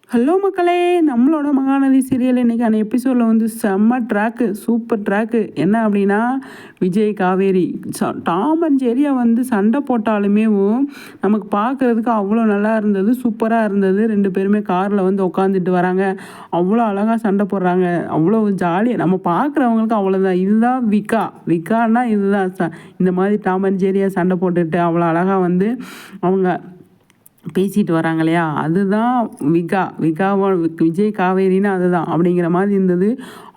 Hello மக்களே, நம்மளோட Mahanadi serial இன்றைக்கான எபிசோடில் வந்து செம்ம ட்ராக்கு, சூப்பர் ட்ராக்கு. என்ன அப்படின்னா, விஜய் காவேரி டாம் அண்ட் ஜெரியை வந்து சண்டை போட்டாலுமே நமக்கு பார்க்குறதுக்கு அவ்வளோ நல்லா இருந்தது, சூப்பராக இருந்தது. ரெண்டு பேருமே காரில் வந்து உட்காந்துட்டு வராங்க, அவ்வளோ அழகாக சண்டை போடுறாங்க, அவ்வளோ ஜாலியாக நம்ம பார்க்குறவங்களுக்கு அவ்வளோதான். இதுதான் விக்கான்னா இதுதான். இந்த மாதிரி டாம் அண்ட் ஜெரியை சண்டை போட்டுட்டு அவ்வளோ அழகாக வந்து அவங்க பேசிட்டு வராங்க இல்லையா, அதுதான் விகாவோ விஜய் காவேரின்னு அதுதான் அப்படிங்கிற மாதிரி இருந்தது.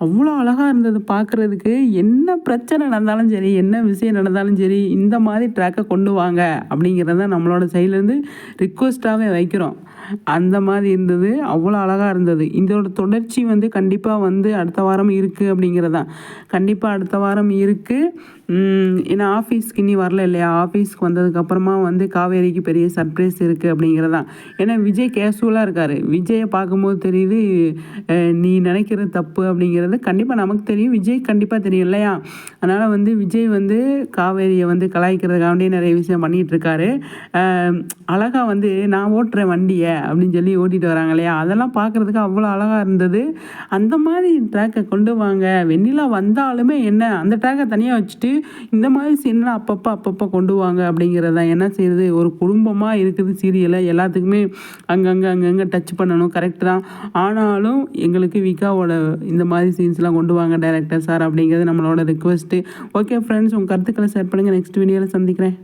அவ்வளோ அழகாக இருந்தது பார்க்குறதுக்கு. என்ன பிரச்சனை நடந்தாலும் சரி, என்ன விஷயம் நடந்தாலும் சரி, இந்த மாதிரி ட்ராக்கை கொண்டு வாங்க அப்படிங்கிறத நம்மளோட சைட்லேருந்து ரிக்வெஸ்ட்டாகவே வைக்கிறோம். அந்த மாதிரி இருந்தது, அவ்வளோ அழகாக இருந்தது. இதோட தொடர்ச்சி வந்து கண்டிப்பாக வந்து அடுத்த வாரம் இருக்குது அப்படிங்கிறதான். கண்டிப்பாக அடுத்த வாரம் இருக்குது. ஏன்னா ஆஃபீஸ்க்கு இனி வரல இல்லையா, ஆஃபீஸ்க்கு வந்ததுக்கப்புறமா வந்து காவேரிக்கு பெரிய சர்ப்ரைஸ் இருக்குது அப்படிங்கிறதான். ஏன்னா விஜய் கேஷுவலாக இருக்கார். விஜயை பார்க்கும்போது தெரியுது நீ நினைக்கிறது தப்பு அப்படிங்கிறது கண்டிப்பாக நமக்கு தெரியும், விஜய் கண்டிப்பாக தெரியும் இல்லையா. அதனால் வந்து விஜய் வந்து காவேரியை வந்து கலாய்க்கிறதுக்காண்டி நிறைய விஷயம் பண்ணிகிட்ருக்காரு. அழகாக வந்து நான் ஓட்டுறேன் வண்டியை அப்படின்னு சொல்லி ஓட்டிகிட்டு வராங்க இல்லையா, அதெல்லாம் பார்க்குறதுக்கு அவ்வளோ அழகாக இருந்தது. அந்த மாதிரி ட்ராக்கை கொண்டு வாங்க. வெண்ணிலா வந்தாலுமே என்ன, அந்த ட்ராக்கை தனியாக வச்சுட்டு இந்த மாதிரி சீன்லாம் அப்பப்போ கொண்டு வாங்க அப்படிங்கிறது தான். என்ன செய்யுது, ஒரு குடும்பமாக இருக்குது சீரியலை, எல்லாத்துக்குமே அங்கங்கே டச் பண்ணணும், கரெக்டு தான். ஆனாலும் எங்களுக்கு விகாவோட இந்த மாதிரி சீன்ஸ்லாம் கொண்டு வாங்க டைரக்டர் சார் அப்படிங்கிறது நம்மளோட ரிக்வெஸ்ட்டு. ஓகே ஃப்ரெண்ட்ஸ், உங்கள் கருத்துக்களை ஷேர் பண்ணுங்கள். நெக்ஸ்ட் வீடியோவில் சந்திக்கிறேன்.